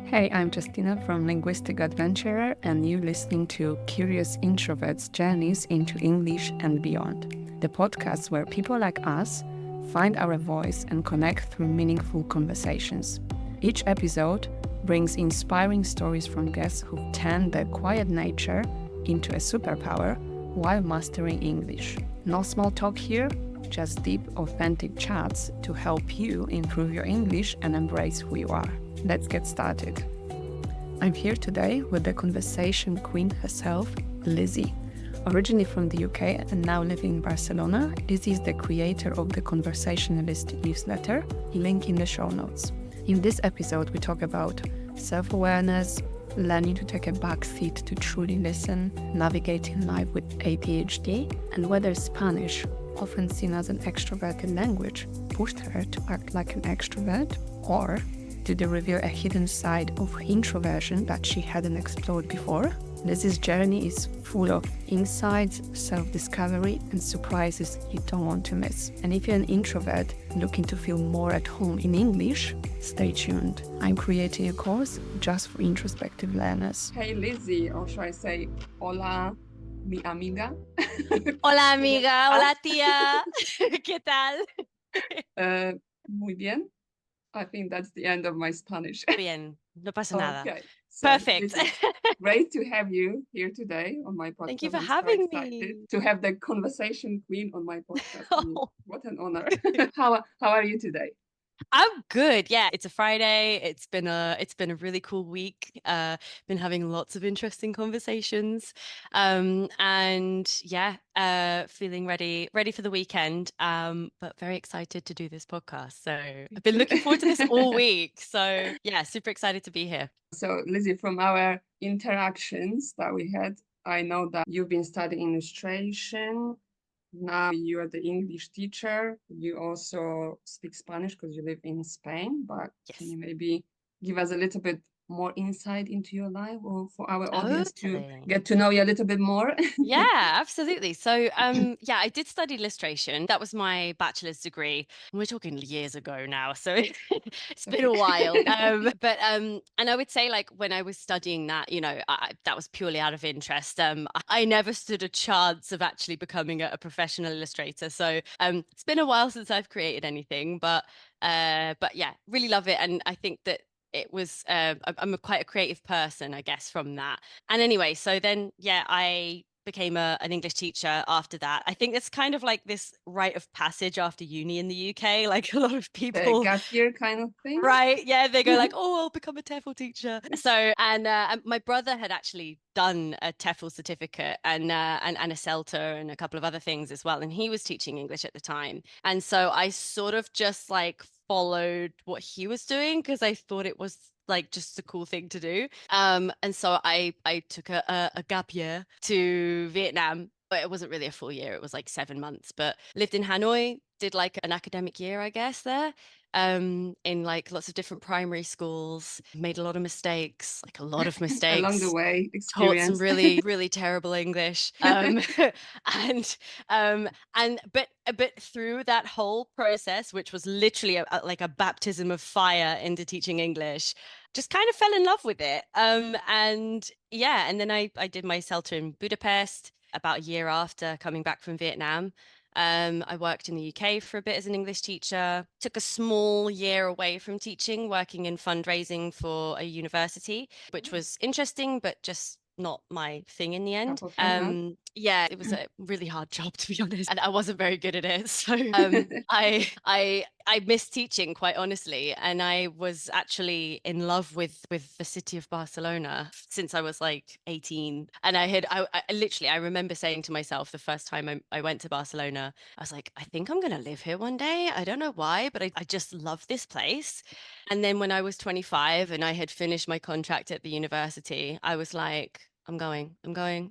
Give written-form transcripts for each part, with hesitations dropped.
Hey, I'm Justina from Linguistic Adventurer, and you're listening to Curious Introverts' Journeys into English and Beyond, the podcast where people like us find our voice and connect through meaningful conversations. Each episode brings inspiring stories from guests who've turned their quiet nature into a superpower while mastering English. No small talk here, just deep, authentic chats to help you improve your English and embrace who you are. Let's get started. I'm here today with the conversation queen herself, Lizzie. Originally from the UK and now living in Barcelona, Lizzie is the creator of the Conversationalist newsletter, link in the show notes. In this episode, we talk about self-awareness, learning to take a back seat to truly listen, navigating life with ADHD, and whether Spanish, often seen as an extroverted language, pushed her to act like an extrovert, or did they reveal a hidden side of introversion that she hadn't explored before? Lizzie's journey is full of insights, self-discovery, and surprises you don't want to miss. And if you're an introvert looking to feel more at home in English, stay tuned. I'm creating a course just for introspective learners. Hey Lizzie, or should I say, hola, mi amiga. Hola amiga, hola tía, ¿qué tal? Muy bien. I think that's the end of my Spanish. Bien, no pasa nada. Okay. So Perfect. Great to have you here today on my podcast. Thank you for I'm so having excited me. to have the conversation queen on my podcast. Oh. What an honor. How are you today? I'm good. Yeah, it's a Friday. It's been a really cool week. Been having lots of interesting conversations. And yeah, feeling ready for the weekend. But very excited to do this podcast. So I've been looking forward to this all week. So yeah, super excited to be here. So Lizzie, from our interactions that we had, I know that you've been studying illustration. Now you are the English teacher. You also speak Spanish because you live in Spain, but Yes. can you maybe give us a little bit more insight into your life, or for our audience to get to know you a little bit more? Yeah, absolutely. So yeah, I did study illustration. That was my bachelor's degree. And we're talking years ago now, so it's been a while. And I would say, like, when I was studying that, that was purely out of interest. I never stood a chance of actually becoming a professional illustrator. So it's been a while since I've created anything, but yeah, really love it. And I think that it was I'm quite a creative person, I guess, from that. And anyway, so then yeah, I became an English teacher after that. I think it's kind of like this rite of passage after uni in the UK. Like a lot of people, The gap year kind of thing, right? Yeah, they go like, "Oh, I'll become a TEFL teacher." So, and my brother had actually done a TEFL certificate and a CELTA and a couple of other things as well, and he was teaching English at the time. And so I sort of just like followed what he was doing because I thought it was like just a cool thing to do. And so I took a gap year to Vietnam, but it wasn't really a full year. It was like 7 months, but lived in Hanoi, did like an academic year, I guess, there. In like lots of different primary schools, made a lot of mistakes, like a lot of mistakes along the way. Taught Experience. some really, really terrible English. But through that whole process, which was literally like a baptism of fire into teaching English, just kind of fell in love with it. And yeah, and then I did my CELTA in Budapest about a year after coming back from Vietnam. I worked in the UK for a bit as an English teacher, took a small year away from teaching, working in fundraising for a university, which was interesting, but just not my thing in the end. Yeah, it was a really hard job, to be honest, and I wasn't very good at it. So I missed teaching, quite honestly, and I was actually in love with the city of Barcelona since I was like 18. And I remember saying to myself the first time I went to Barcelona, I was like, I think I'm going to live here one day. I don't know why, but I just love this place. And then when I was 25 and I had finished my contract at the university, I was like, I'm going,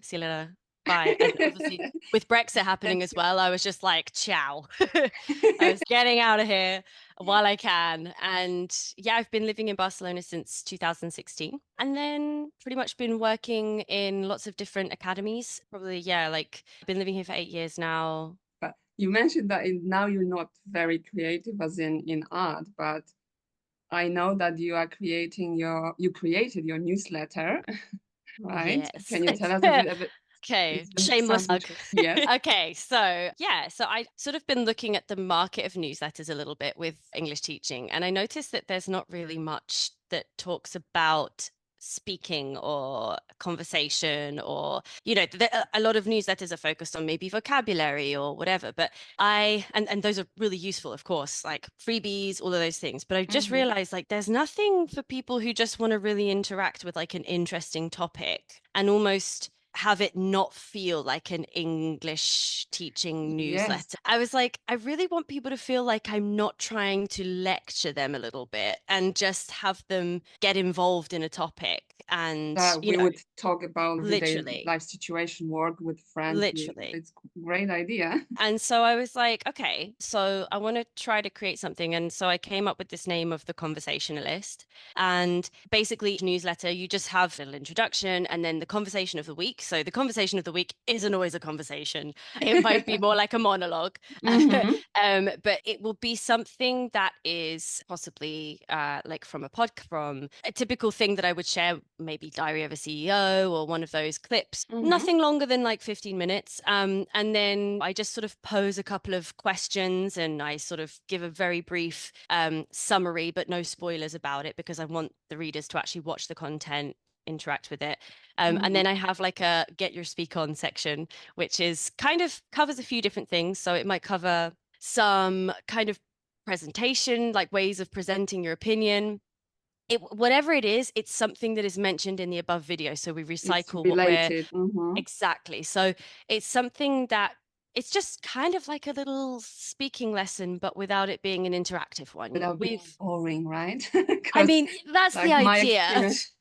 see you later. Bye. And obviously with Brexit happening as well, I was just like, ciao. I was getting out of here while I can. And yeah, I've been living in Barcelona since 2016 and then pretty much been working in lots of different academies. Probably, yeah, like I've been living here for 8 years now. But you mentioned that now you're not very creative as in art, but I know that you created your newsletter, right? Yes. Can you tell us a bit? Okay, It's shameless sounds plug. interesting. Yes. Okay, so yeah, so I sort of been looking at the market of newsletters a little bit with English teaching, and I noticed that there's not really much that talks about speaking or conversation, or a lot of newsletters are focused on maybe vocabulary or whatever, but and those are really useful, of course, like freebies, all of those things, but I just Mhm. realized like there's nothing for people who just want to really interact with like an interesting topic and almost have it not feel like an English teaching Yes. newsletter. I was like, I really want people to feel like I'm not trying to lecture them a little bit and just have them get involved in a topic and, That we would talk about everyday literally. life situation, work with friends. Literally. It's a great idea. And so I was like, okay, so I want to try to create something. And so I came up with this name of the Conversationalist. And basically, newsletter, you just have a little introduction and then the conversation of the week. So the conversation of the week isn't always a conversation. It might be more like a monologue. Mhm. But it will be something that is possibly like from a typical thing that I would share, maybe Diary of a CEO or one of those clips. Mhm. Nothing longer than like 15 minutes. And then I just sort of pose a couple of questions and I sort of give a very brief summary, but no spoilers about it because I want the readers to actually watch the content, interact with it. And then Mhm. I have like a get your speak on section, which is kind of covers a few different things. So it might cover some kind of presentation, like ways of presenting your opinion. Whatever it is, it's something that is mentioned in the above video. So we It's recycle what we're related. Mhm. exactly. So it's something that it's just kind of like a little speaking lesson, but without it being an interactive one. Without being boring, right? I Because mean, that's the like my idea. experience,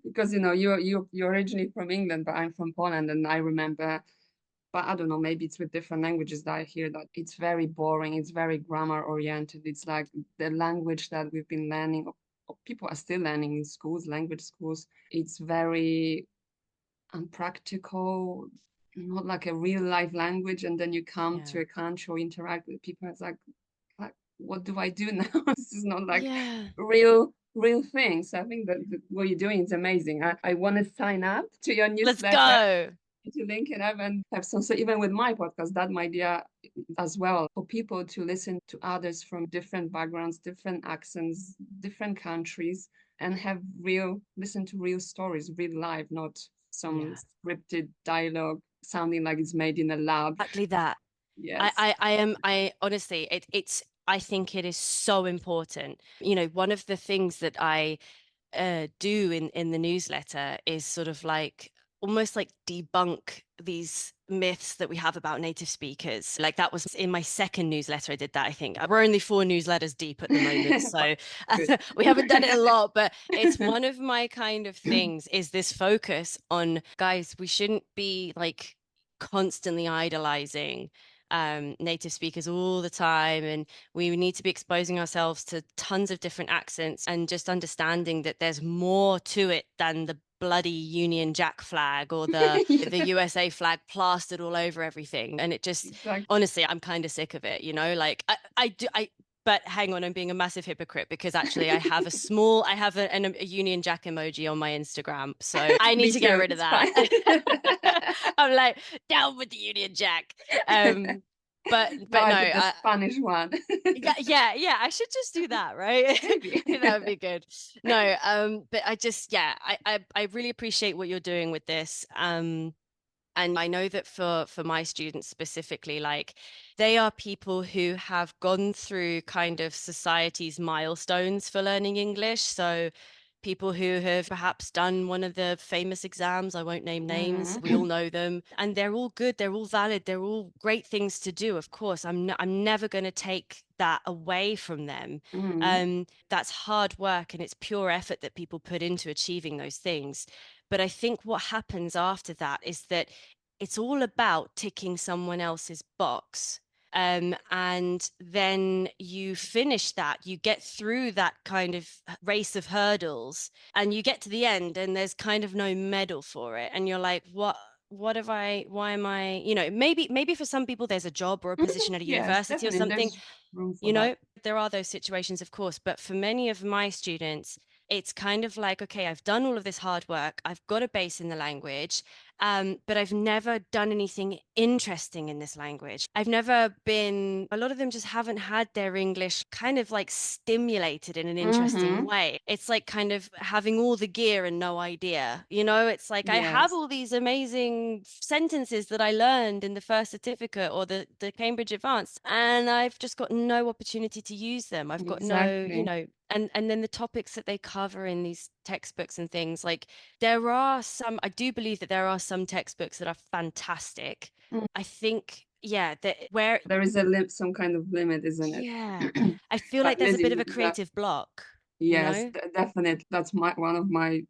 because you're originally from England, but I'm from Poland, and I remember, but I don't know, maybe it's with different languages that I hear that it's very boring, it's very grammar oriented. It's like the language that we've been learning, or people are still learning in schools, language schools. It's very unpractical, not like a real life language. And then you come Yeah. to a country or interact with people, it's like what do I do now? This is not like Yeah. real things. I think that what you're doing is amazing. I want to sign up to your Let's newsletter, go. to link it up and have some. So even with my podcast, that my idea as well, for people to listen to others from different backgrounds, different accents, different countries, and have listen to real stories, real life, not some Yeah. scripted dialogue sounding like it's made in a lab. Exactly that. Yes. I honestly, it's, I think it is so important. One of the things that I do in the newsletter is sort of like almost like debunk these myths that we have about native speakers. Like that was in my second newsletter I did that, I think. We're only 4 newsletters deep at the moment, so Good. we haven't done it a lot, but it's one of my kind of things is this focus on, guys, we shouldn't be like constantly idolizing native speakers all the time, and we need to be exposing ourselves to tons of different accents and just understanding that there's more to it than the bloody Union Jack flag or the Yeah, USA flag plastered all over everything. And it just, exactly. honestly, I'm kind of sick of it, like I do I but hang on, I'm being a massive hypocrite because actually I have a Union Jack emoji on my Instagram, so I need Me to get too. rid of It's that. fine. I'm like, down with the Union Jack. But Now no, I did the Spanish one. yeah, I should just do that, right? Maybe. That would be good. No, but I just, yeah, I really appreciate what you're doing with this. And I know that for my students specifically, like they are people who have gone through kind of society's milestones for learning English. So people who have perhaps done one of the famous exams, I won't name names, we all Mhm. know them, and they're all good, they're all valid, they're all great things to do. Of course, I'm never going to take that away from them. Mhm. That's hard work and it's pure effort that people put into achieving those things. But I think what happens after that is that it's all about ticking someone else's box. And then you finish that, you get through that kind of race of hurdles, and you get to the end, and there's kind of no medal for it. And you're like, what? why am I, maybe for some people there's a job or a position at a Yes, university or definitely. something, There's room for that. there are those situations, of course, but for many of my students, it's kind of like, okay, I've done all of this hard work, I've got a base in the language, but I've never done anything interesting in this language. I've never been, a lot of them just haven't had their English kind of like stimulated in an interesting way. It's like kind of having all the gear and no idea, it's like I have Yes, all these amazing sentences that I learned in the first certificate or the Cambridge Advanced, and I've just got no opportunity to use them. I've got no, exactly. and then the topics that they cover in these textbooks and things, like I do believe that there are some textbooks that are fantastic. Mm. I think, yeah, that where, There is some kind of limit, isn't it? yeah, I feel But like there's a Lizzie, bit of a creative block, yes, definitely. That's one of my,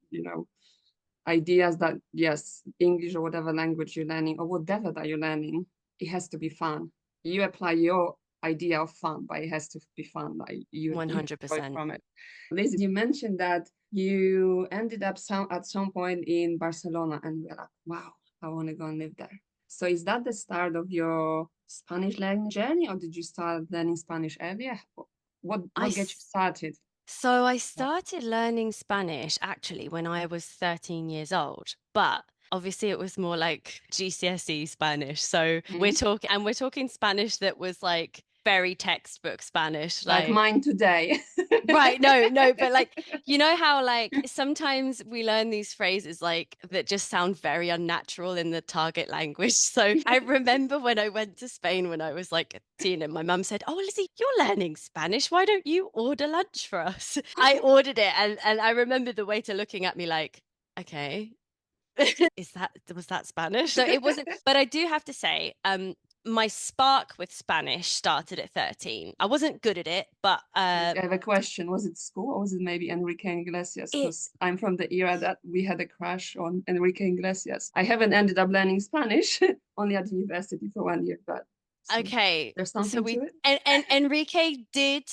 ideas that yes, English or whatever language you're learning or whatever that you're learning, it has to be fun. You apply your idea of fun, but it has to be fun. Like you enjoy 100%. from it. Lizzie, you mentioned that you ended up at some point in Barcelona, and we're like, wow, I want to go and live there. So is that the start of your Spanish learning journey, or did you start learning Spanish earlier? What I get you started? So I started learning Spanish actually when I was 13 years old, but obviously it was more like GCSE Spanish. So Mhm. we're talking Spanish that was like very textbook Spanish, Like like, mine today. right, no, but like, how like sometimes we learn these phrases like that just sound very unnatural in the target language. So I remember when I went to Spain when I was like a teen, and my mum said, "Oh, Lizzie, you're learning Spanish. Why don't you order lunch for us?" I ordered it, and I remember the waiter looking at me like, "Okay." Was that Spanish? So it wasn't, but I do have to say, my spark with Spanish started at 13. I wasn't good at it, but I have a question. Was it school or was it maybe Enrique Iglesias? it Because I'm from the era that we had a crush on Enrique Iglesias. I haven't ended up learning Spanish, only at university for 1 year, but so okay. there's So something to we it. and Enrique did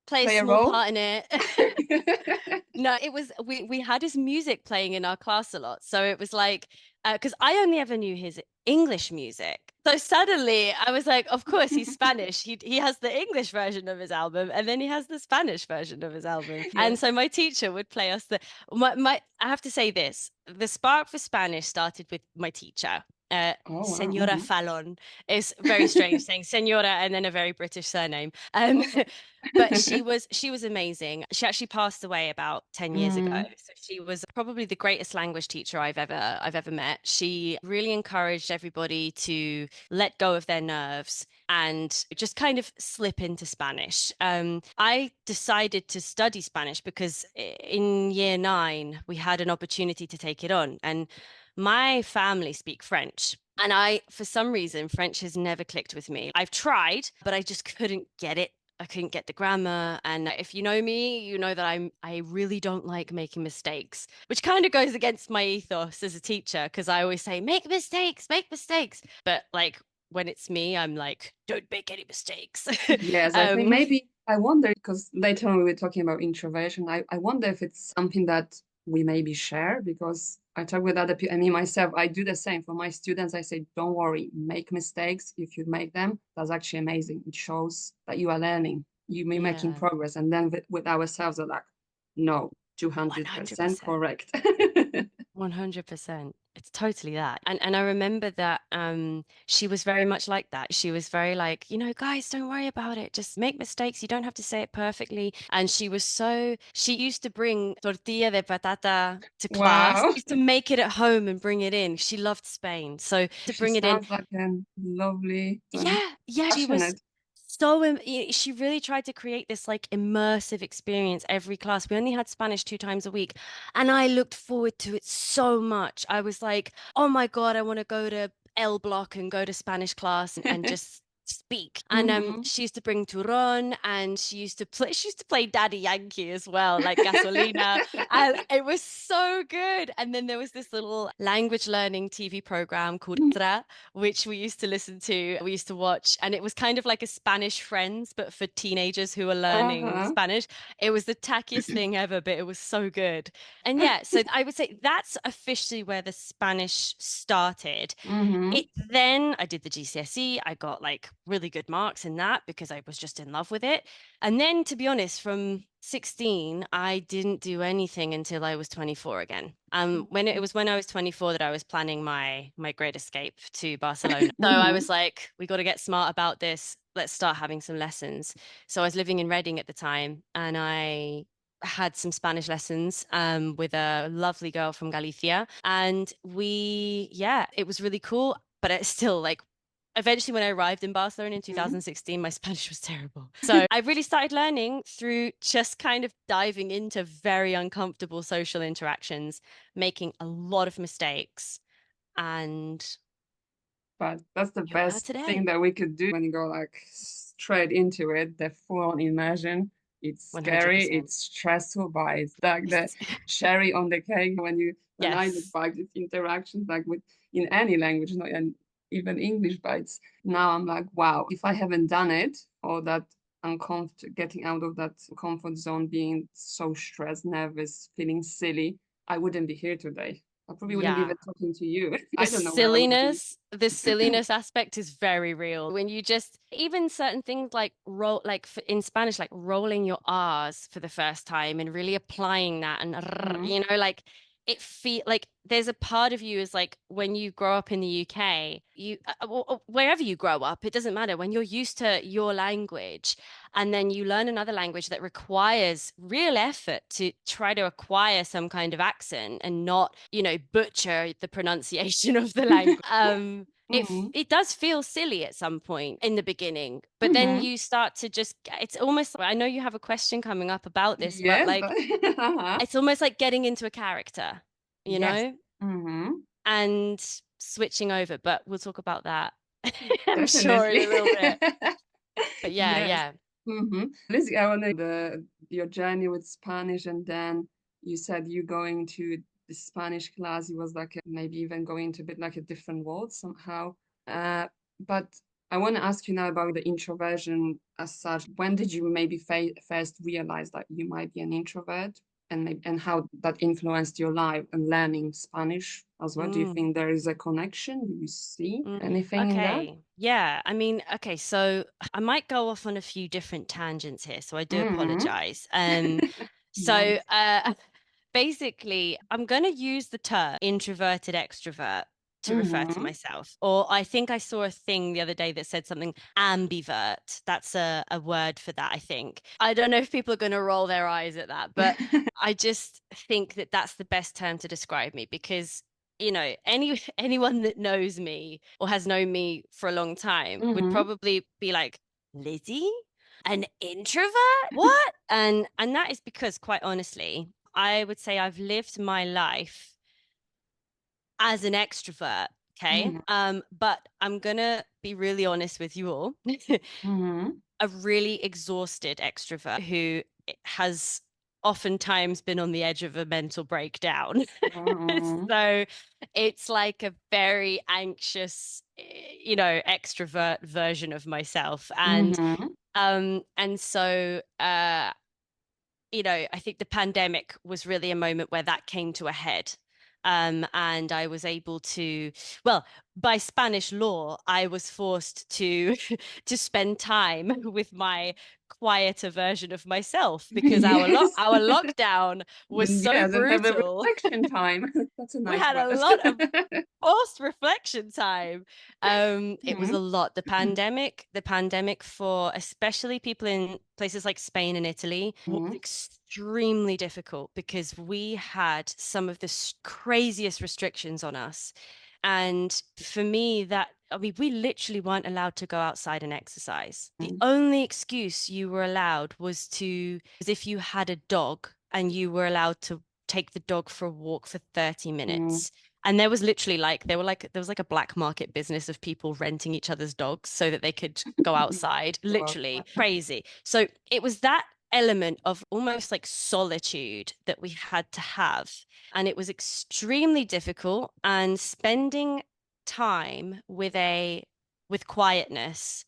play a Play a small role? part in it. No, it was we had his music playing in our class a lot. So it was like because I only ever knew his English music. So suddenly I was like, of course he's Spanish. He has the English version of his album and then he has the Spanish version of his album. And Yes. so my teacher would play us my I have to say this, the spark for Spanish started with my teacher. Oh, Señora wow. Fallon is very strange saying Señora and then a very British surname. But she was amazing. She actually passed away about 10 years ago. Mm, So she was probably the greatest language teacher I've ever met. She really encouraged everybody to let go of their nerves and just kind of slip into Spanish. I decided to study Spanish because in year 9 we had an opportunity to take it on, and my family speak French. And for some reason, French has never clicked with me. I've tried, but I just couldn't get it. I couldn't get the grammar. And if you know me, you know that I really don't like making mistakes, which kind of goes against my ethos as a teacher, because I always say, make mistakes, make mistakes. But like when it's me, I'm like, don't make any mistakes. yes, I think um, maybe I wonder because later on we were talking about introversion. I wonder if it's something that we maybe share because I talk with other people. I mean, myself, I do the same for my students. I say, don't worry, make mistakes. If you make them, that's actually amazing. It shows that you are learning, you're making yeah, progress. And then with ourselves, are like, no, 200% 100%. correct. 100%. It's totally that. And I remember that she was very much like that. She was very like, guys, don't worry about it. Just make mistakes. You don't have to say it perfectly. And she used to bring tortilla de patata to class. Wow. She used to make it at home and bring it in. She loved Spain. So to She bring it in, sounds like a lovely and yeah, she was passionate. she really tried to create this like immersive experience every class. We only had Spanish 2 times a week, and I looked forward to it so much. I was like, oh my God, I want to go to L block and go to Spanish class and just speak. And Mm-hmm. she used to bring turron, and she used to play Daddy Yankee as well, like 𝘵𝘳𝘓𝘴. And it was so good. And then there was this little language learning TV program called 𝘮𝘓𝘴, which we used to listen to. We used to watch, and it was kind of like a Spanish Friends, but for teenagers who are learning Uh-huh. Spanish. It was the tackiest thing ever, but it was so good. And yeah, so I would say that's officially where the Spanish started. Mm-hmm. Then I did the GCSE. I got like really good marks in that because I was just in love with it. And then, to be honest, from 16, I didn't do anything until I was 24 again. When it was when I was 24 that I was planning my great escape to Barcelona. So I Mm-hmm. was like, we got to get smart about this. Let's start having some lessons. So I was living in Reading at the time, and I had some Spanish lessons with a lovely girl from Galicia. And it was really cool. But it's still like, eventually when I arrived in Barcelona in 2016, my Spanish was terrible. So I really started learning through just kind of diving into very uncomfortable social interactions, making a lot of mistakes. And But that's the here we are best today. thing that we could do when you go like straight into it, the full-on immersion. It's scary, 100%. it's stressful, but it's like the cherry on the cake when I look Yes. back at interactions like with in any language, not and even English, but it's now I'm like, wow, if I haven't done it or that uncomfortable getting out of that comfort zone, being so stressed, nervous, feeling silly, I wouldn't be here today. I probably wouldn't be Yeah. even talking to you. the I don't know where I would be. the silliness aspect is very real. When you just, even certain things like in Spanish, like rolling your R's for the first time and really applying that, and Mhm. like it feel like there's a part of you is like, when you grow up in the UK, wherever you grow up, it doesn't matter, when you're used to your language and then you learn another language that requires real effort to try to acquire some kind of accent and not, butcher the pronunciation of the language. Mhm. It does feel silly at some point in the beginning, but then Mhm. you start to just, it's almost, I know you have a question coming up about this, but Yes, like, uh-huh. it's almost like getting into a character, you Yes. know, Mhm. and switching over. But we'll talk about that, I'm sure, in Definitely. a little bit. But yeah, Yes. yeah. Lizzie, I want to your journey with Spanish, and then you said you going to the Spanish class. It was like maybe even going to a bit like a different world somehow. But I want to ask you now about the introversion as such. When did you maybe first realize that you might be an introvert, and maybe, and how that influenced your life and learning Spanish as well? Do you Mm. think there is a connection? Do you see Mm, anything in that? okay. Yeah. I mean, okay. So I might go off on a few different tangents here. So I do Mm-hmm. apologize. So Yes. basically, I'm going to use the term introverted extrovert to refer to Mm-hmm. myself. Or I think I saw a thing the other day that said something ambivert. That's a word for that, I think. I don't know if people are going to roll their eyes at that, but I just think that that's the best term to describe me, because anyone that knows me or has known me for a long time would Mm-hmm. probably be like, Lizzie, an introvert? What? And that is because, quite honestly, I would say I've lived my life as an extrovert. Okay. Mm-hmm. But I'm gonna be really honest with you all. Mm-hmm. A really exhausted extrovert who has oftentimes been on the edge of a mental breakdown. Mm-hmm. So it's like a very anxious, extrovert version of myself. Mm-hmm. And so I think the pandemic was really a moment where that came to a head. And I was able to, well, by Spanish law, I was forced to to spend time with my quieter version of myself, because Yes. our lockdown was so Yes, and have a brutal. reflection time. That's a We nice had a word. lot of forced reflection time. It was Mm-hmm. a lot. The pandemic for especially people in places like Spain and Italy was extremely difficult, because we had some of the craziest restrictions on us. And for me, we literally weren't allowed to go outside and exercise. The only excuse you were allowed was if you had a dog and you were allowed to take the dog for a walk for 30 Mm-hmm. minutes. And there was literally like, there was like a black market business of people renting each other's dogs so that they could go outside, literally crazy. So it was that element of almost like solitude that we had to have. And it was extremely difficult. And spending time with quietness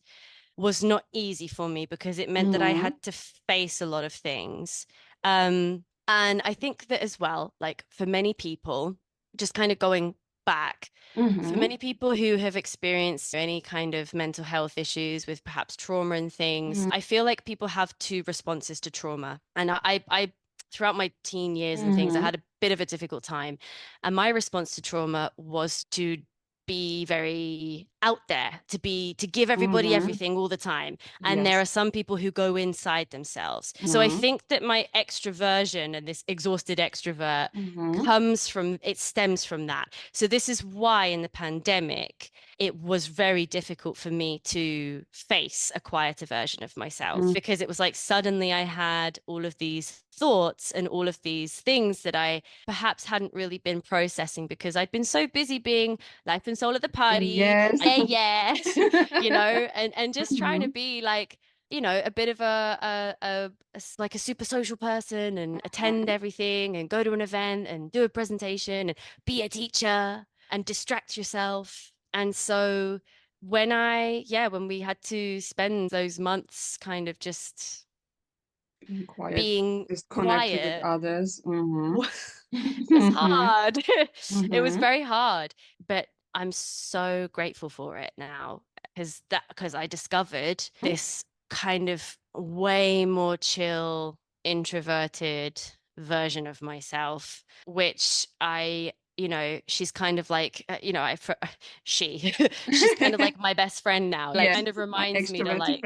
was not easy for me because it meant that I had to face a lot of things. And I think that as well, like for many people, just kind of going back, for many people who have experienced any kind of mental health issues with perhaps trauma and things, I feel like people have two responses to trauma. And I throughout my teen years and things, I had a bit of a difficult time. And my response to trauma was to be very out there, to give everybody everything all the time. And there are some people who go inside themselves. So I think that my extroversion and this exhausted extrovert it stems from that. So this is why in the pandemic, it was very difficult for me to face a quieter version of myself because it was like suddenly I had all of these thoughts and all of these things that I perhaps hadn't really been processing because I'd been so busy being life and soul at the party. Yeah. And just trying to be like, a bit of like a super social person and attend everything and go to an event and do a presentation and be a teacher and distract yourself. And so when we had to spend those months kind of just being disconnected quiet with others, it was hard. It was very hard, but I'm so grateful for it now because I discovered this kind of way more chill, introverted version of myself, which she's kind of like, she's kind of like my best friend now. Like, kind of reminds me to like,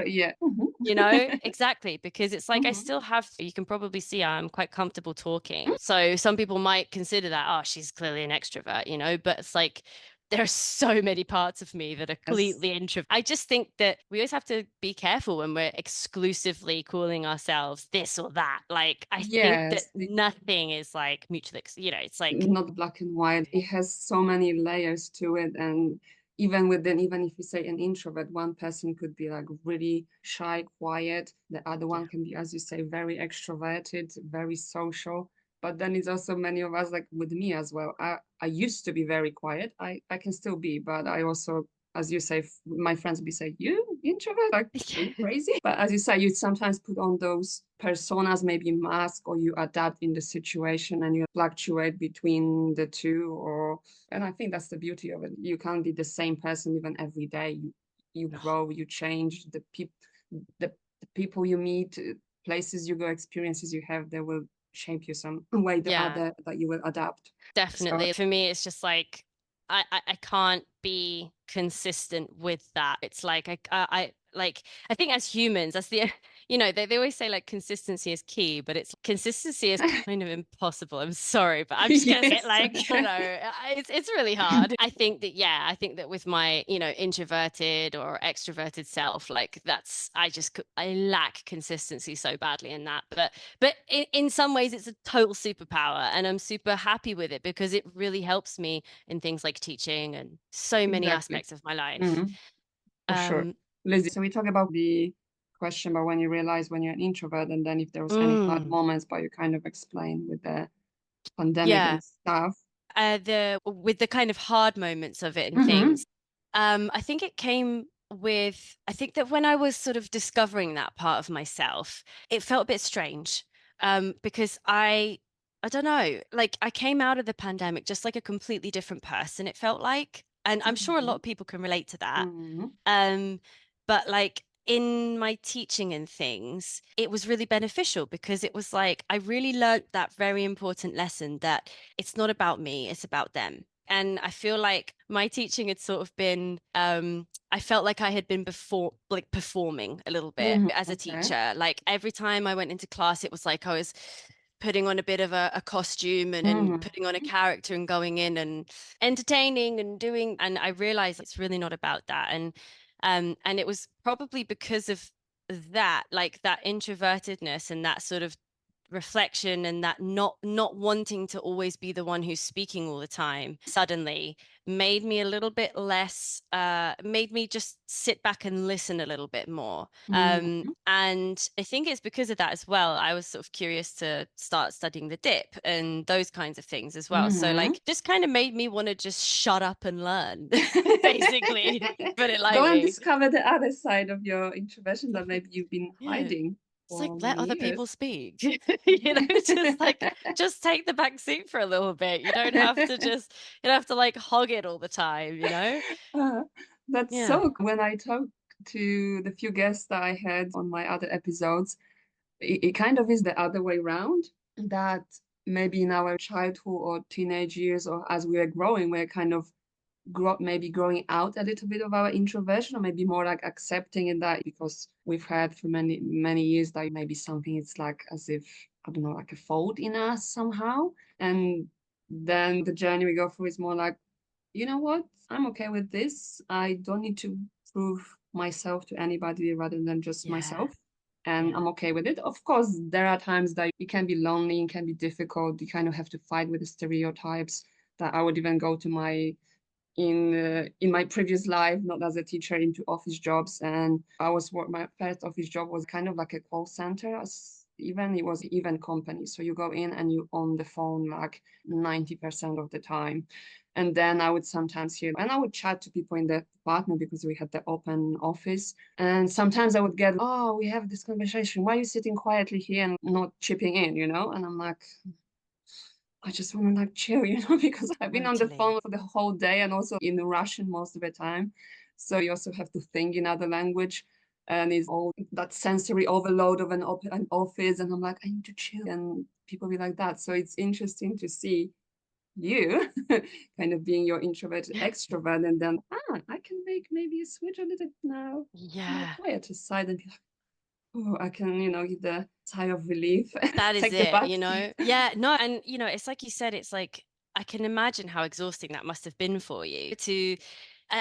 exactly, because it's like I still have, you can probably see I'm quite comfortable talking. So some people might consider that, oh, she's clearly an extrovert, but it's like there are so many parts of me that are completely introvert. I just think that we always have to be careful when we're exclusively calling ourselves this or that. Like, I think that nothing is like mutually, it's like not black and white. It has so many layers to it. And even if you say an introvert, one person could be like really shy, quiet. The other one can be, as you say, very extroverted, very social. But then it's also many of us, like with me as well. I used to be very quiet. I can still be, but I also, as you say, my friends be say, you introvert, like, are you crazy? But as you say, you sometimes put on those personas, maybe mask, or you adapt in the situation and you fluctuate between the two. And I think that's the beauty of it. You can't be the same person even every day. You grow, you change. The people you meet, places you go, experiences you have, they will shape you some way the other that you will adapt. Definitely. For me, it's just like I can't be consistent with that. It's like I think as humans, that's the they always say like consistency is key, but consistency is kind of impossible. I'm sorry, but I'm just gonna say like, it's really hard. I think that with my, introverted or extroverted self, like I lack consistency so badly in that. But in some ways it's a total superpower and I'm super happy with it because it really helps me in things like teaching and so many aspects of my life. For sure. Lizzie, so we talk about the question about when you realize when you're an introvert and then if there was any hard moments, but you kind of explained with the pandemic and stuff. With the kind of hard moments of it and things. I think it came with, I think that when I was sort of discovering that part of myself, it felt a bit strange because I don't know, like I came out of the pandemic just like a completely different person, it felt like. And I'm sure a lot of people can relate to that. But like in my teaching and things, it was really beneficial because it was like I really learned that very important lesson that it's not about me, it's about them. And I feel like my teaching had sort of been, I felt like I had been performing a little bit as a teacher. Like every time I went into class, it was like I was putting on a bit of a costume and putting on a character and going in and entertaining and doing. And I realized it's really not about that. And it was probably because of that, like that introvertedness and that sort of reflection and that not wanting to always be the one who's speaking all the time suddenly made me a little bit less, made me just sit back and listen a little bit more. And I think it's because of that as well. I was sort of curious to start studying the dip and those kinds of things as well. So like just kind of made me want to just shut up and learn, basically, put it lightly. Go and discover the other side of your introversion that maybe you've been hiding. It's like, let other people speak, you know, just like, just take the back seat for a little bit. You don't have to like hog it all the time, you know? That's so, when I talked to the few guests that I had on my other episodes, it kind of is the other way around, that maybe in our childhood or teenage years, or as we are growing, we're kind of maybe growing out a little bit of our introversion, or maybe more like accepting it, that because we've had for many years that maybe something it's like as if, I don't know, like a fault in us somehow. And then the journey we go through is more like, you know what, I'm okay with this. I don't need to prove myself to anybody rather than just myself. And I'm okay with it. Of course, there are times that it can be lonely, it can be difficult. You kind of have to fight with the stereotypes that I would even go to my in my previous life, not as a teacher, into office jobs. And my first office job was kind of like a call center, it was event company. So you go in and you on the phone like 90% of the time. And then I would sometimes hear, and I would chat to people in the department because we had the open office. And sometimes I would get, oh, we have this conversation. Why are you sitting quietly here and not chipping in, you know? And I'm like, I just want to like chill, you know, because I've been on the phone for the whole day and also in Russian most of the time. So you also have to think in other language, and it's all that sensory overload of an office. And I'm like, I need to chill. And people be like that. So it's interesting to see you kind of being your introverted extrovert, and then I can make maybe a switch a little now, quieter side, and be like, oh, I can, you know, get the sigh of relief. That is it, you know? Yeah, no, and you know, it's like you said, it's like, I can imagine how exhausting that must have been for you to,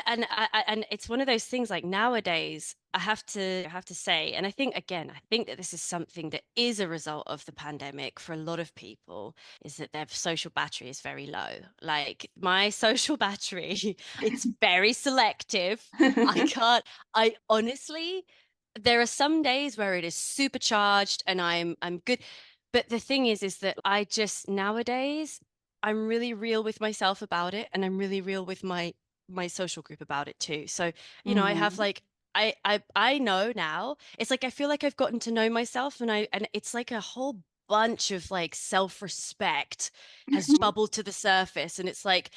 and it's one of those things like nowadays, I have to say, and I think that this is something that is a result of the pandemic for a lot of people, is that their social battery is very low. Like my social battery, it's very selective. I honestly, there are some days where it is supercharged and I'm good. But the thing is that I just nowadays, I'm really real with myself about it, and I'm really real with my social group about it too. So, you know, I have like I know now. It's like I feel like I've gotten to know myself, and it's like a whole bunch of like self-respect has bubbled to the surface, and it's like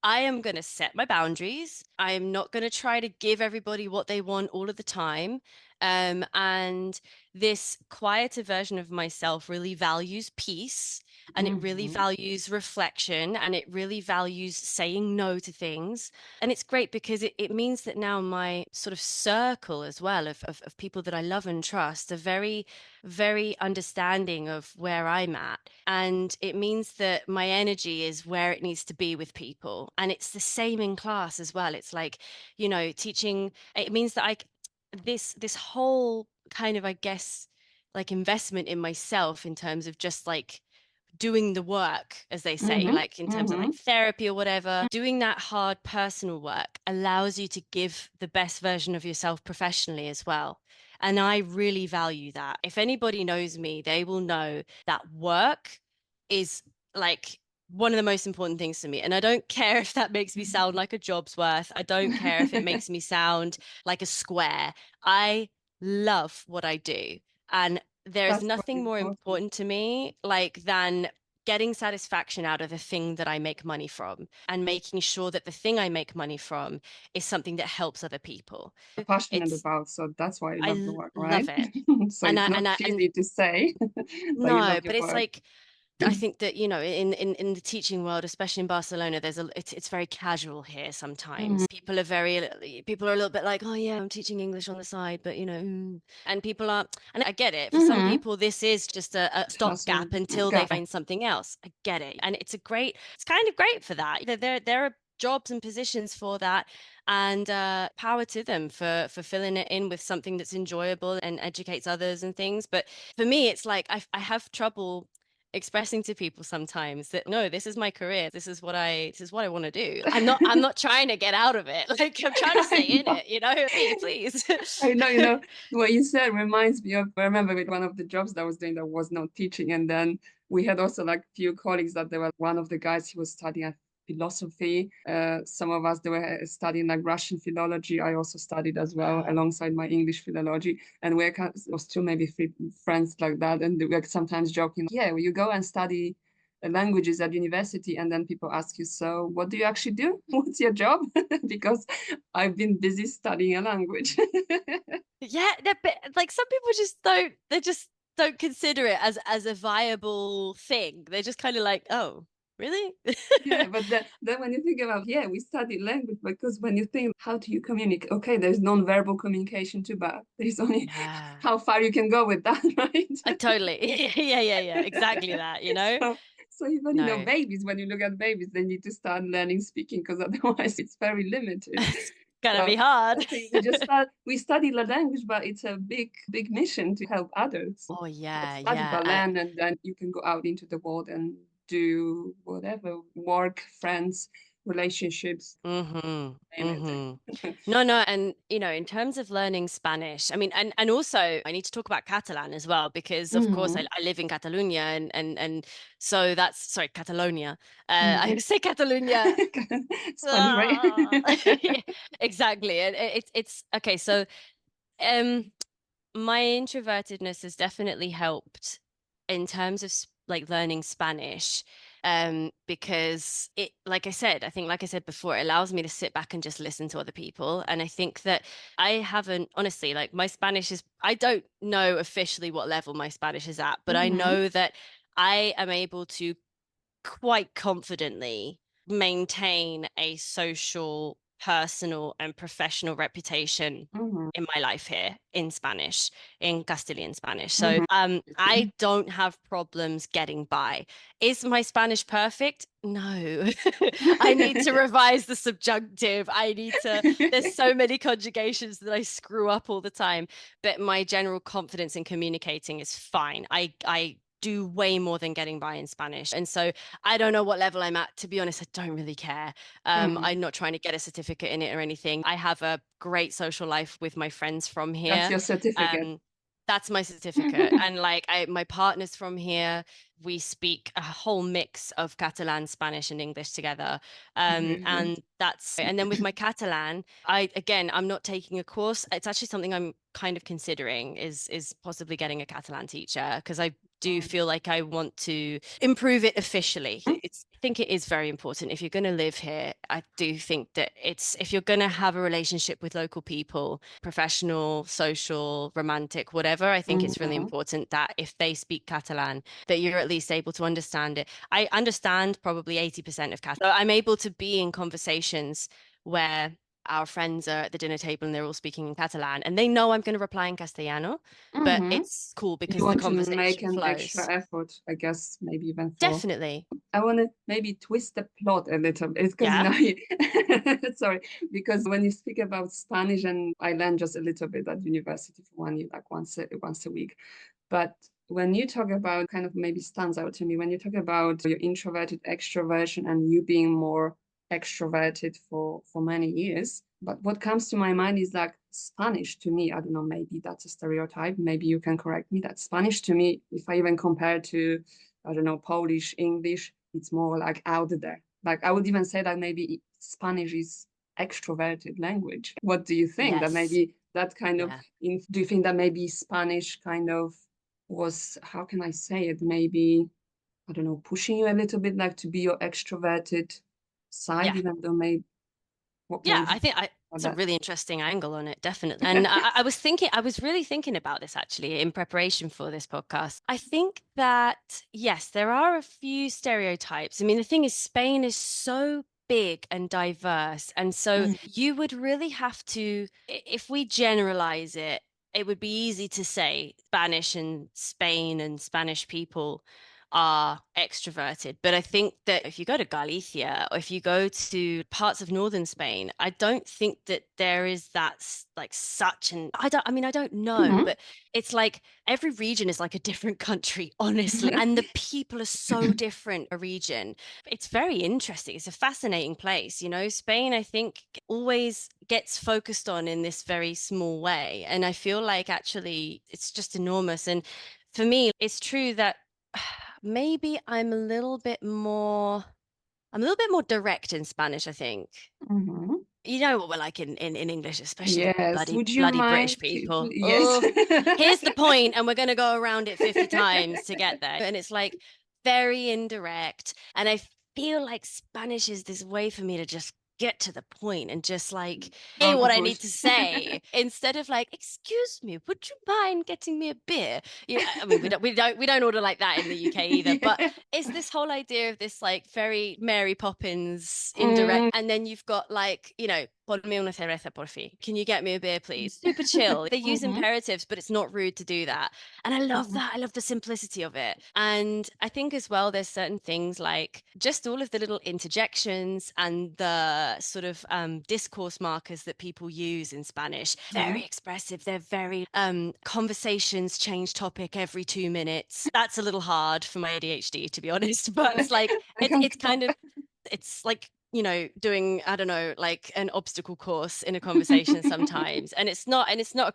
I am going to set my boundaries. I am not going to try to give everybody what they want all of the time. And this quieter version of myself really values peace, and it really values reflection, and it really values saying no to things. And it's great because it means that now my sort of circle as well of people that I love and trust are very, very understanding of where I'm at. And it means that my energy is where it needs to be with people. And it's the same in class as well. It's like, you know, teaching, it means that this whole kind of, I guess, like investment in myself in terms of just like doing the work, as they say, like in terms of like therapy or whatever, doing that hard personal work allows you to give the best version of yourself professionally as well. And I really value that. If anybody knows me, they will know that work is like one of the most important things to me. And I don't care if that makes me sound like a job's worth. I don't care if it makes me sound like a square. I love what I do. And there's nothing more important to me like than getting satisfaction out of the thing that I make money from, and making sure that the thing I make money from is something that helps other people. Passionate about, so that's why I love the work, right? Love it. So it's not easy to say. No, but it's like, I think that, you know, in the teaching world, especially in Barcelona, it's very casual here sometimes. People are a little bit like, oh yeah, I'm teaching English on the side, but you know, and people are, and I get it. For some people, this is just a stopgap until they find something else. I get it. And it's kind of great for that. There are jobs and positions for that, and power to them for filling it in with something that's enjoyable and educates others and things. But for me, it's like I have trouble expressing to people sometimes that no, this is my career, this is what I want to do. I'm not trying to get out of it. Like, I'm trying to stay in it, please. I know, what you said reminds me of, I remember with one of the jobs that I was doing that was not teaching. And then we had also like few colleagues that they were, one of the guys, he was studying philosophy. Some of us, they were studying like Russian philology. I also studied as well alongside my English philology. And we was still maybe three friends like that. And we were sometimes joking, yeah, well, you go and study languages at university, and then people ask you, so what do you actually do? What's your job? Because I've been busy studying a language. Yeah, but like some people just don't consider it as a viable thing. They're just kind of like, oh, really? Yeah, but then when you think about, yeah, we study language, because when you think, how do you communicate? Okay, there's non-verbal communication too, but there's only how far you can go with that, right? Totally. Yeah. Exactly that, So even, babies, when you look at babies, they need to start learning speaking, because otherwise it's very limited. It's gonna be hard. I think we study the language, but it's a big mission to help others. Oh yeah, study yeah. Berlin, and then you can go out into the world and do whatever, work, friends, relationships. No, and in terms of learning Spanish, I mean, and also I need to talk about Catalan as well, because of course I live in Catalonia, and so that's, sorry, Catalonia. I say Catalonia. It's funny, right? Yeah, exactly. And it's okay. So my introvertedness has definitely helped in terms of like learning Spanish, because it, like I said before, it allows me to sit back and just listen to other people. And I think that I haven't, honestly, like my Spanish is, I don't know officially what level my Spanish is at, but I know that I am able to quite confidently maintain a social, personal, and professional reputation in my life here in Spanish, in Castilian Spanish. So I don't have problems getting by. Is my Spanish perfect? No. I need to revise the subjunctive. There's so many conjugations that I screw up all the time, but my general confidence in communicating is fine. I do way more than getting by in Spanish. And so I don't know what level I'm at. To be honest, I don't really care. I'm not trying to get a certificate in it or anything. I have a great social life with my friends from here. That's your certificate. That's my certificate. And like my partner's from here. We speak a whole mix of Catalan, Spanish, and English together. And then with my Catalan, I'm not taking a course. It's actually something I'm kind of considering, is possibly getting a Catalan teacher, because I do feel like I want to improve it officially. I think it is very important. If you're going to live here, I do think that if you're going to have a relationship with local people, professional, social, romantic, whatever, I think it's really important that if they speak Catalan, that you're at least able to understand it. I understand probably 80% of Catalan. So I'm able to be in conversations where our friends are at the dinner table and they're all speaking in Catalan, and they know I'm going to reply in Castellano, but it's cool because the conversation to make an flows. extra effort, I guess, maybe even Definitely. I want to maybe twist the plot a little bit, because sorry, because when you speak about Spanish, and I learned just a little bit at university for 1 year, like once a week, but when you talk about, kind of maybe stands out to me when you talk about your introverted extroversion and you being more extroverted for many years. But what comes to my mind is like Spanish to me, I don't know, maybe that's a stereotype, maybe you can correct me, that Spanish to me, if I even compare to, I don't know, Polish, English, it's more like out there. Like I would even say that maybe Spanish is extroverted language. What do you think? That maybe that kind of, do you think that maybe Spanish kind of was, how can I say it, maybe, I don't know, pushing you a little bit, like to be your extroverted side, even though maybe I think it's a really interesting angle on it, definitely. And I was really thinking about this actually in preparation for this podcast. I think that, yes, there are a few stereotypes. I mean, the thing is, Spain is so big and diverse. And so you would really have to, if we generalize it, it would be easy to say Spanish and Spain and Spanish people are extroverted. But I think that if you go to Galicia or if you go to parts of northern Spain, I don't think that there is that like such an I don't know, Mhm. but it's like every region is like a different country, honestly. And the people are so different a region. It's very interesting. It's a fascinating place. You know, Spain, I think, always gets focused on in this very small way. And I feel like actually it's just enormous. And for me, it's true that maybe I'm a little bit more direct in Spanish, I think. Mhm. You know what we're like in English, especially the Yes. bloody Would you bloody mind British people. yes. Oh, here's the point, and we're going to go around it 50 times to get there. And it's like very indirect. And I feel like Spanish is this way for me to just get to the point and just like say Don't what I push. need to say instead of like, excuse me, would you mind getting me a beer? Yeah, I mean we don't order like that in the UK either, but Yeah. it's this whole idea of this like very Mary Poppins Mm. indirect, and then you've got like, you know, ponme una cerveza por fin. Can you get me a beer, please? Super chill. They use Mhm. imperatives, but it's not rude to do that. And I love Mhm. that. I love the simplicity of it. And I think as well, there's certain things like just all of the little interjections and the sort of discourse markers that people use in Spanish. Very expressive. They're very conversations change topic every 2 minutes. That's a little hard for my ADHD, to be honest. But it's like I can't it's keep up. kind of it's like, you know, doing, I don't know, like an obstacle course in a conversation sometimes. And it's not a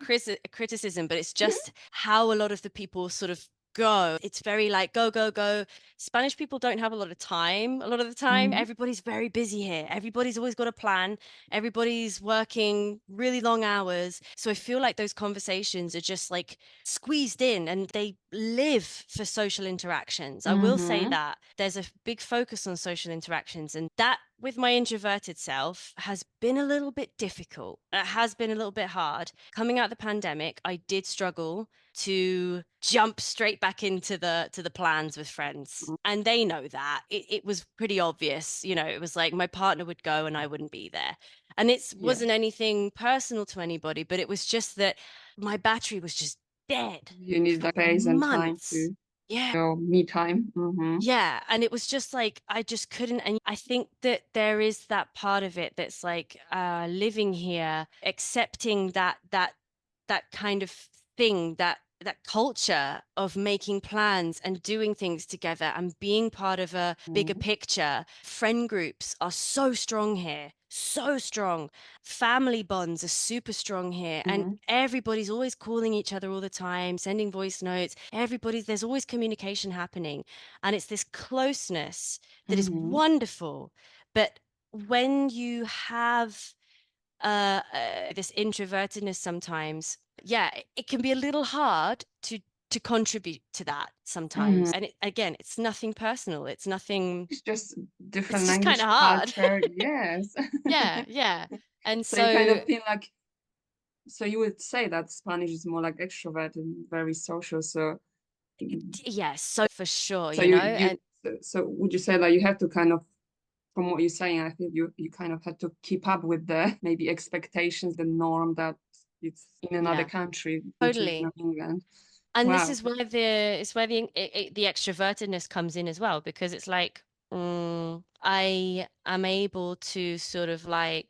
criticism, but it's just how a lot of the people sort of go. It's very like go, go, go. Spanish people don't have a lot of time. A lot of the time, Mhm. everybody's very busy here. Everybody's always got a plan. Everybody's working really long hours. So I feel like those conversations are just like squeezed in and they live for social interactions. I will say Mhm. that there's a big focus on social interactions, and that with my introverted self has been a little bit difficult. It has been a little bit hard. Coming out of the pandemic, I did struggle to jump straight back into the plans with friends, and they know that. It was pretty obvious, you know. It was like my partner would go and I wouldn't be there, and it Yes. wasn't anything personal to anybody, but it was just that my battery was just dead You need for the space and time months. to Yeah. go me time. Mhm. Yeah. And it was just like, I just couldn't. And I think that there is that part of it that's like living here, accepting that kind of thing, that culture of making plans and doing things together and being part of a bigger Mhm. picture. Friend groups are so strong here, so strong. Family bonds are super strong here, and Mhm. everybody's always calling each other all the time, sending voice notes. There's always communication happening, and it's this closeness that is Mhm. wonderful. But when you have this introvertedness sometimes, yeah, it can be a little hard to contribute to that sometimes. Mhm. And again, it's nothing personal. It's nothing. It's just It's different just kind language of hard. culture. Yes. Yeah, yeah. And So you kind so, of feel like, so you would say that Spanish is more like extrovert and very social. So, yeah, so for sure, so you know, you and so would you say that you have to kind of, from what you're saying, I think you kind of had to keep up with the maybe expectations, the norm that it's in another yeah, country, which is, you totally. know, England. And this Wow. is where the extrovertedness comes in as well, because it's like I am able to sort of like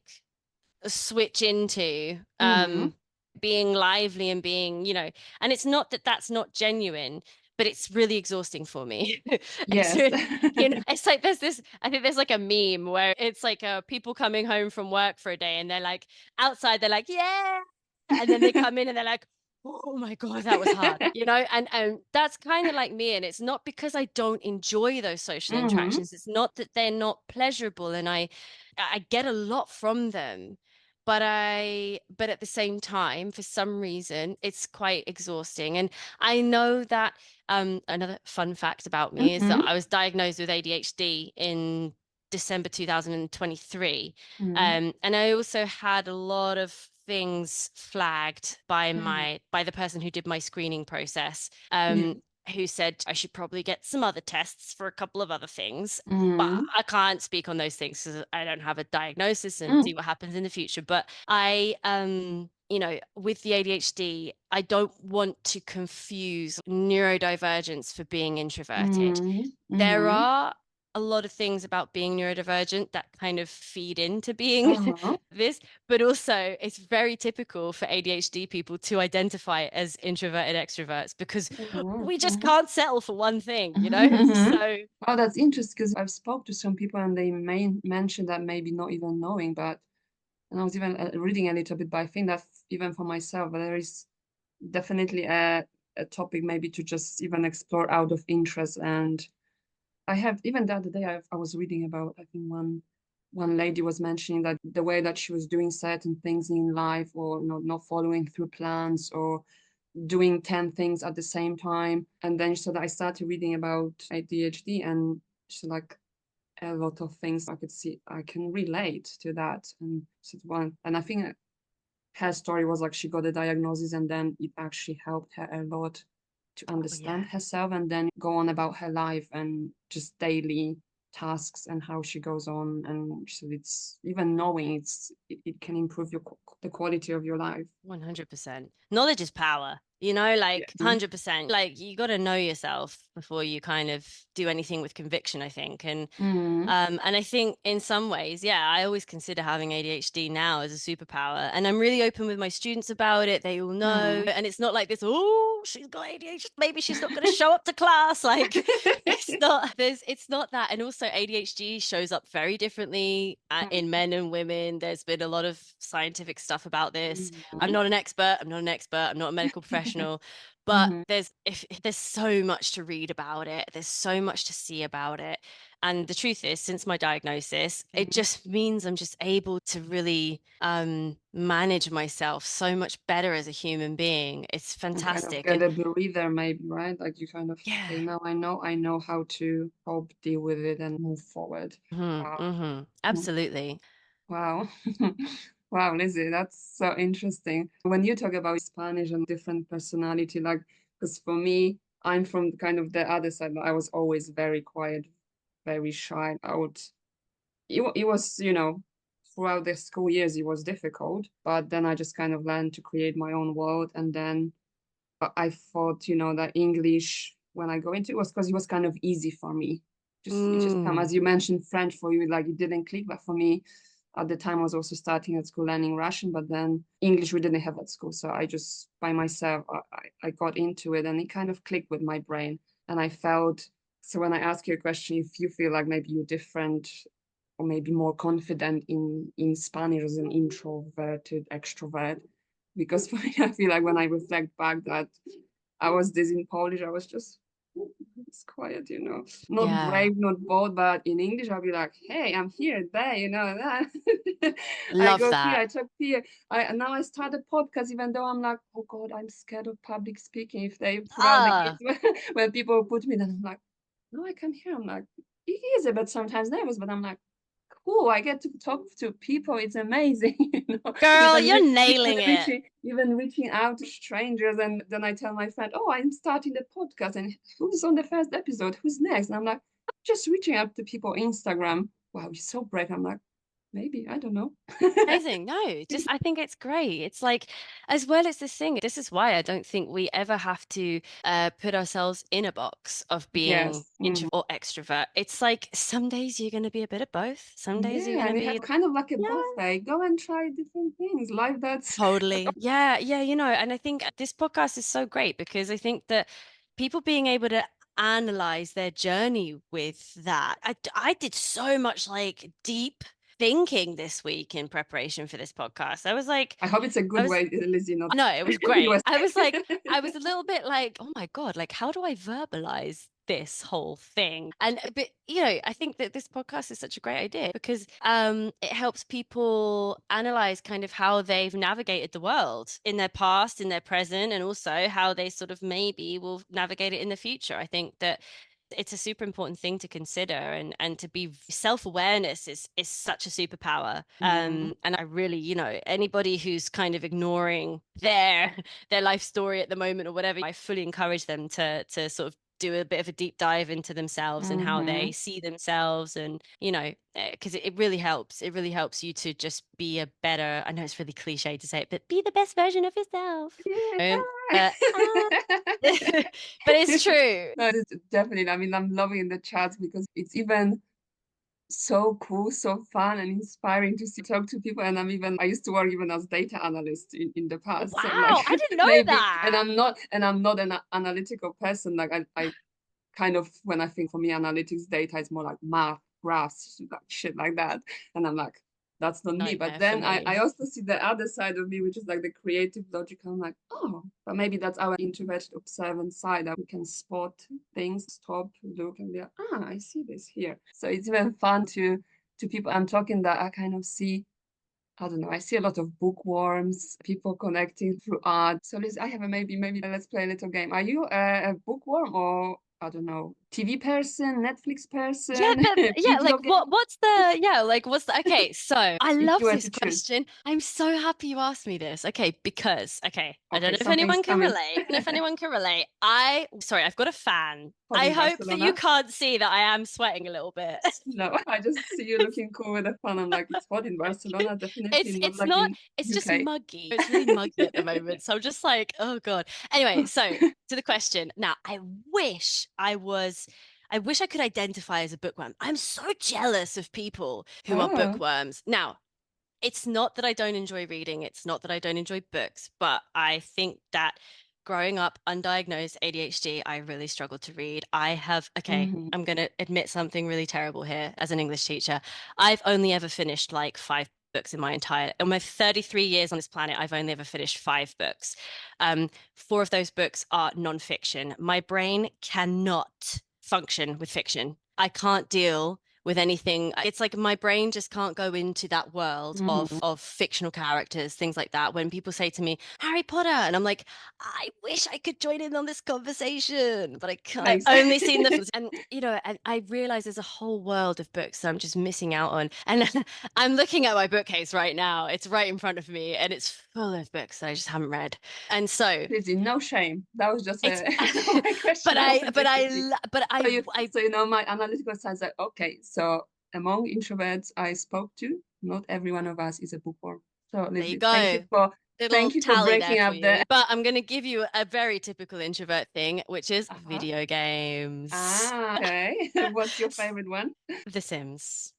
switch into Mm-hmm. being lively and being, you know, and it's not that that's not genuine, but it's really exhausting for me. It's Yes. you know, it's like I think there's like a meme where it's like people coming home from work for a day and they're like outside, they're like, yeah, and then they come in and they're like, oh my God, that was hard, you know, and that's kind of like me. And it's not because I don't enjoy those social Mm-hmm. interactions. It's not that they're not pleasurable, and I get a lot from them, but at the same time, for some reason, it's quite exhausting. And I know that another fun fact about me is that Mm-hmm. I was diagnosed with ADHD in December 2023. Mm-hmm. And I also had a lot of things flagged by Mm-hmm. the person who did my screening process. who said I should probably get some other tests for a couple of other things. But Mm. I can't speak on those things because I don't have a diagnosis and Mm. see what happens in the future. But I, with the ADHD, I don't want to confuse neurodivergence for being introverted. Mm. There Mhm. are a lot of things about being neurodivergent that kind of feed into being Uh-huh. this, but also it's very typical for ADHD people to identify as introverted extroverts because Mhm. we just Mhm. can't settle for one thing, Mhm. So Oh, that's interesting because I've spoke to some people and they may mention that maybe not even knowing, but and I was even reading a little bit, but I think that even for myself, there is definitely a topic maybe to just even explore out of interest. And I have even the other day I was reading about I think one lady was mentioning that the way that she was doing certain things in life or not following through plans or doing 10 things at the same time. And then so that I started reading about ADHD and she's like a lot of things I could see I can relate to that. And so one and I think her story was like she got a diagnosis and then it actually helped her a lot to oh, yeah. understand herself and then go on about her life and just daily tasks and how she goes on. And so it's even knowing it can improve the quality of your life. 100%. Knowledge is power, like Yeah. 100%. Like you got to know yourself before you kind of do anything with conviction, I think. Mm. And I think in some ways, yeah, I always consider having ADHD now as a superpower. And I'm really open with my students about it. They all know. Mm. And it's not like this, oh, she's got ADHD. Maybe she's not going to show up to class. Like it's not that. And also ADHD shows up very differently in men and women. There's been a lot of scientific stuff about this. I'm Mhm. not an expert. I'm not an expert. I'm not a medical professional. But Mhm. there's so much to read about it. There's so much to see about it. And the truth is, since my diagnosis, it Mhm. just means I'm just able to really manage myself so much better as a human being. It's And kind of fantastic. get And a breather maybe, right? Like you kind of, yeah, okay, now I know how to help deal with it and move forward. Wow. Mm. absolutely. Wow. Wow, Lizzie, that's so interesting. When you talk about Spanish and different personality, like, because for me, I'm from kind of the other side. I was always very quiet, very shy. It was, throughout the school years, it was difficult, but then I just kind of learned to create my own world. And then I thought, that English, when I go into it, was because it was kind of easy for me. It just come, Mm, as you mentioned, French for you, like it didn't click. But for me, at the time, I was also starting at school learning Russian, but then English we didn't have at school. So I just, by myself, I got into it and it kind of clicked with my brain. And I felt, so when I ask you a question, if you feel like maybe you're different or maybe more confident in Spanish as an introverted extrovert, because for me, I feel like when I reflect back that I was this in Polish, I was just it's quiet, not yeah, brave, not bold, but in English, I'll be like, hey, I'm here, there, that. I love go here, that. I talk here. Now I start a podcast, even though I'm like, oh God, I'm scared of public speaking. If they throughout the Ah, years, when people put me, then I'm like, no, I come here. I'm like, it is a bit sometimes nervous, but I'm like, cool, I get to talk to people. It's amazing, girl, even you're nailing even it. reaching out to strangers. And then I tell my friend, oh, I'm starting the podcast, and who's on the first episode? Who's next? And I'm like, just reaching out to people on Instagram. Wow, you're so brave. I'm like, maybe I don't know. Amazing. No, just I think it's great. It's like, as well as this thing, this is why I don't think we ever have to put ourselves in a box of being Yes. introvert or extrovert. It's like some days you're going to be a bit of both. Some days you're Yeah, going to and you have be, kind of like a yeah, buffet. Go and try different things. Life that's totally. Yeah, yeah, and I think this podcast is so great because I think that people being able to analyze their journey with that. I did so much like deep thinking this week in preparation for this podcast. I was like, I hope it's a I good was way, Lizzie, not no, it was great. US. I was a little bit like, oh my God, like, how do I verbalize this whole thing? And, but, I think that this podcast is such a great idea because it helps people analyze kind of how they've navigated the world in their past, in their present, and also how they sort of maybe will navigate it in the future. I think that It's a super important thing to consider, and to be self-awareness is such a superpower. And I really, anybody who's kind of ignoring their life story at the moment or whatever, I fully encourage them to sort of do a bit of a deep dive into themselves and how they see themselves, and because it really helps. It really helps you to just be a better, I know it's really cliche to say it, but be the best version of yourself. But but it's true. No, it's definitely. I mean, I'm loving the chats because it's even so cool, so fun and inspiring to talk to people. And I used to work even as data analyst in the past. So like, Wow, I didn't know maybe, that. and I'm not an analytical person. Like I kind of, when I think, for me, analytics data is more like math, graphs, like shit like that. And I'm like, that's not me. But then I also see the other side of me, which is like the creative logic. I'm like, oh, but maybe that's our introverted observant side, that we can spot things, stop, look, and be like, I see this here. So it's even fun to people I'm talking, that I kind of see, I don't know, I see a lot of bookworms, people connecting through art. So Liz, I have maybe let's play a little game. Are you a bookworm, or I don't know, TV person, Netflix person? Like what's the okay, so I love this question. I'm so happy you asked me this. Okay, because I don't know if anyone can relate. Sorry, I've got a fan. I hope that you can't see that I am sweating a little bit. No, I just see you looking cool with a fan. I'm like, it's hot in Barcelona, definitely. It's just muggy. It's really muggy at the moment. So I'm just like, oh God. Anyway, so to the question. Now, I wish I could identify as a bookworm. I'm so jealous of people who are bookworms. Now, it's not that I don't enjoy reading. It's not that I don't enjoy books, but I think that growing up undiagnosed ADHD, I really struggled to read. I'm going to admit something really terrible here as an English teacher. I've only ever finished like 5 books in my 33 years on this planet. I've only ever finished 5 books. 4 of those books are nonfiction. My brain cannot function with fiction. I can't deal with anything. It's like my brain just can't go into that world of fictional characters, things like that. When people say to me, Harry Potter, and I'm like, I wish I could join in on this conversation, but I can't. I've only seen the films. And, and I realize there's a whole world of books that I'm just missing out on. And I'm looking at my bookcase right now. It's right in front of me, and it's full of books that I just haven't read. And so, Lizzie, no shame. That was just a question. So my analytical side is like, okay, so among introverts I spoke to, not every one of us is a bookworm. So Lizzie, there you go. Thank you for breaking up the. But I'm going to give you a very typical introvert thing, which is video games. Okay. What's your favorite one? The Sims.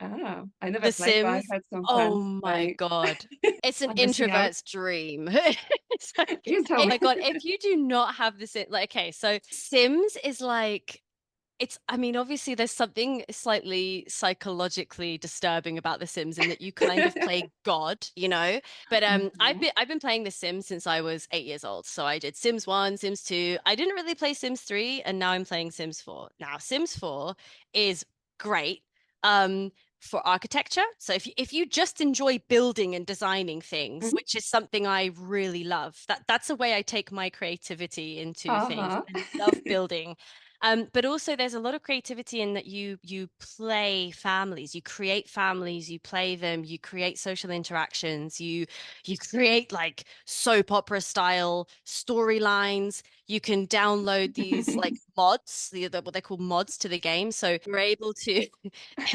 I never played, but I had some friends. Oh my God. It's an introvert's dream. Oh my God. If you do not have this, okay, so Sims is like, obviously there's something slightly psychologically disturbing about The Sims in that you kind of play God, but I've been playing The Sims since I was 8 years old. So I did Sims 1, Sims 2. I didn't really play Sims 3, and now I'm playing Sims 4. Now, Sims 4 is great for architecture. So if you just enjoy building and designing things, which is something I really love, that's a way I take my creativity into things. I love building. But also there's a lot of creativity in that you play families, you create families, you play them, you create social interactions, you create like soap opera style storylines. You can download these like mods, what they call mods to the game. So you're able to,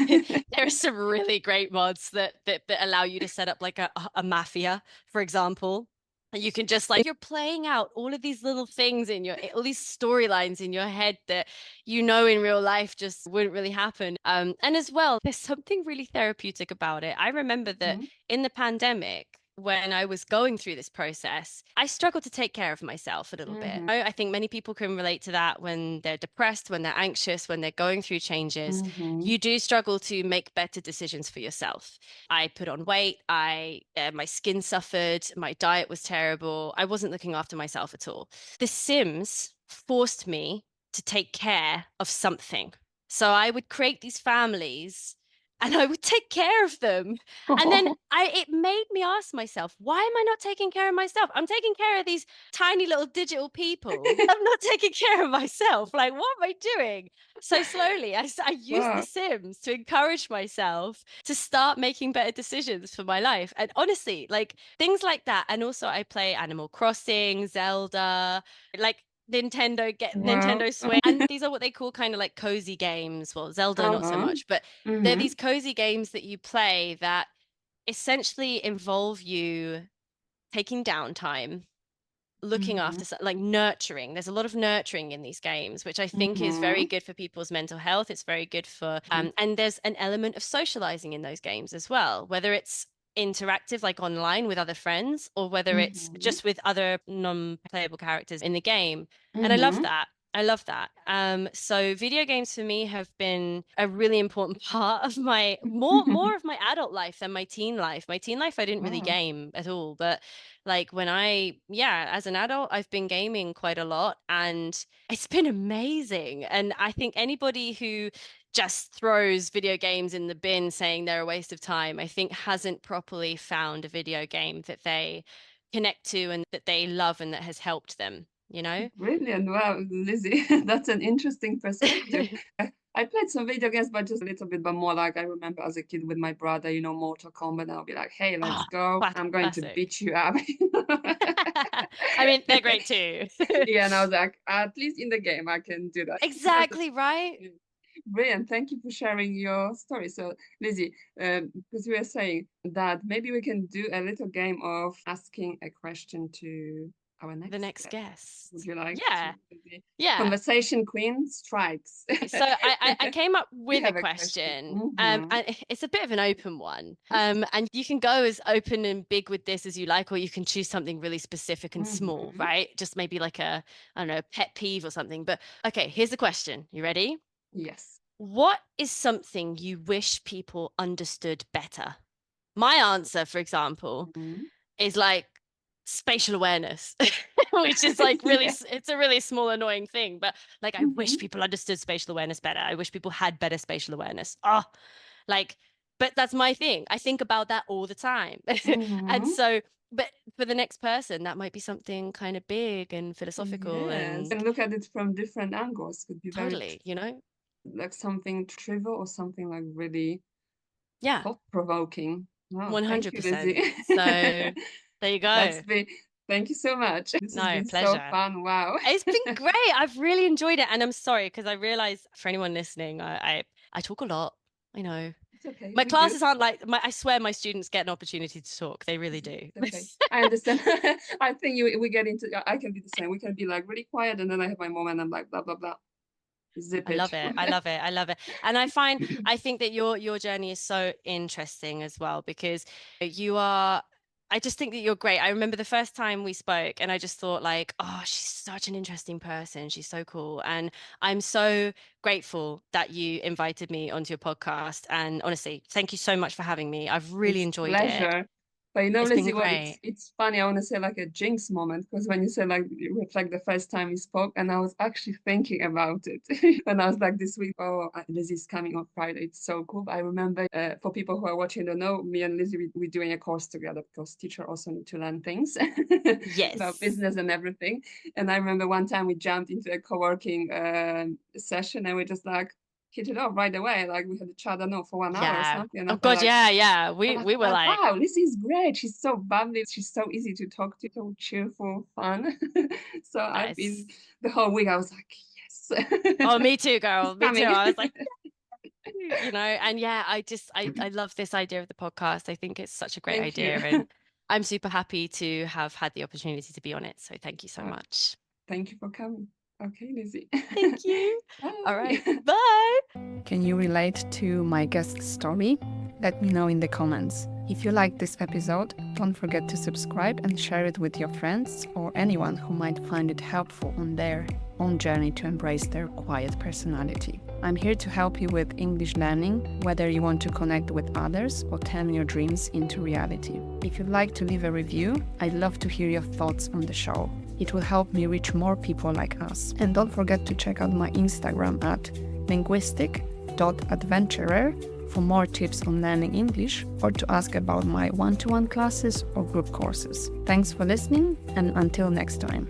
there are some really great mods that allow you to set up like a mafia, for example. You can just you're playing out all of these little things all these storylines in your head that in real life just wouldn't really happen. And as well, there's something really therapeutic about it. I remember that in the pandemic, when I was going through this process, I struggled to take care of myself a little bit. I think many people can relate to that when they're depressed, when they're anxious, when they're going through changes. You do struggle to make better decisions for yourself. I put on weight. My skin suffered. My diet was terrible. I wasn't looking after myself at all. The Sims forced me to take care of something. So I would create these families and I would take care of them. And then it made me ask myself, why am I not taking care of myself? I'm taking care of these tiny little digital people. I'm not taking care of myself. Like, what am I doing? So slowly, I used The Wow. Sims to encourage myself to start making better decisions for my life. And honestly, like things like that. And also I play Animal Crossing, Zelda, like Wow. Nintendo Switch. And these are what they call kind of like cozy games. Well, Zelda, not so Uh-huh. much, but they're these cozy games that you play that essentially involve you taking downtime, looking after, like nurturing. There's a lot of nurturing in these games, which I think is very good for people's mental health. It's very good for, and there's an element of socializing in those games as well, whether it's interactive, like online with other friends, or whether it's just with other non-playable characters in the game. And I love that. I love that. So video games for me have been a really important part of my more of my adult life than my teen life. My teen life, I didn't really Wow. game at all, but like as an adult, I've been gaming quite a lot and it's been amazing. And I think anybody who just throws video games in the bin saying they're a waste of time, I think hasn't properly found a video game that they connect to and that they love and that has helped them, you know? Brilliant. Wow, Lizzie, that's an interesting perspective. I played some video games, but just a little bit, but more like I remember as a kid with my brother, Mortal Kombat, and I'll be like, hey, let's Oh, go. I'm going to classic. beat you up. I mean, they're great too. Yeah, and I was like, at least in the game, I can do that. Exactly, right? Brilliant. Thank you for sharing your story. So, Lizzie, because we were saying that maybe we can do a little game of asking a question to our next guest. Would you like Yeah. to? Yeah. Conversation Queen strikes. So I came up with a question. And it's a bit of an open one. And you can go as open and big with this as you like, or you can choose something really specific and small, right? Just maybe like I don't know, pet peeve or something. But okay, here's the question. You ready? Yes. What is something you wish people understood better? My answer, for example, is like spatial awareness, which is like really, it's a really small, annoying thing. But like, I wish people understood spatial awareness better. I wish people had better spatial awareness. But that's my thing. I think about that all the time. And so, but for the next person, that might be something kind of big and philosophical. Yes. And look at it from different angles. Could be totally, like something trivial or something like really yeah, thought-provoking. Wow, 100%. So there you go. Thank you so much. This has been pleasure. So fun. Wow. It's been great. I've really enjoyed it. And I'm sorry, because I realize for anyone listening, I talk a lot. I know. It's okay. My classes aren't like, I swear my students get an opportunity to talk. They really do. Okay. I understand. I think we get into, I can be the same. We can be like really quiet and then I have my moment and I'm like, blah, blah, blah. Zip it. I love it. I love it. I love it. And I think that your journey is so interesting as well, because I just think that you're great. I remember the first time we spoke and I just thought like, oh, she's such an interesting person. She's so cool. And I'm so grateful that you invited me onto your podcast. And honestly, thank you so much for having me. I've really enjoyed it. But it's Lizzie, it's funny. I want to say like a jinx moment, because when you said like it was like the first time we spoke, and I was actually thinking about it when I was like this week, oh, Lizzie's coming on Friday. It's so cool. But I remember for people who are watching don't know, me and Lizzie, we're doing a course together because teachers also need to learn things about business and everything. And I remember one time we jumped into a co-working session and we just like hit it off right away. Like we had each other for 1 hour or something. And oh God, like, we were like, wow, Lizzie's great. She's so bubbly. She's so easy to talk to, so cheerful, fun. So I've been the whole week. I was like, yes. Oh, me too, girl. Me too. I was like, and yeah, I love this idea of the podcast. I think it's such a great idea, and I'm super happy to have had the opportunity to be on it. So thank you so much. Thank you for coming. Okay, Lizzie. Thank you. All right. Bye. Can you relate to my guest story? Let me know in the comments. If you like this episode, don't forget to subscribe and share it with your friends or anyone who might find it helpful on their own journey to embrace their quiet personality. I'm here to help you with English learning, whether you want to connect with others or turn your dreams into reality. If you'd like to leave a review, I'd love to hear your thoughts on the show. It will help me reach more people like us. And don't forget to check out my Instagram at linguistic.adventurer for more tips on learning English or to ask about my one-to-one classes or group courses. Thanks for listening, and until next time.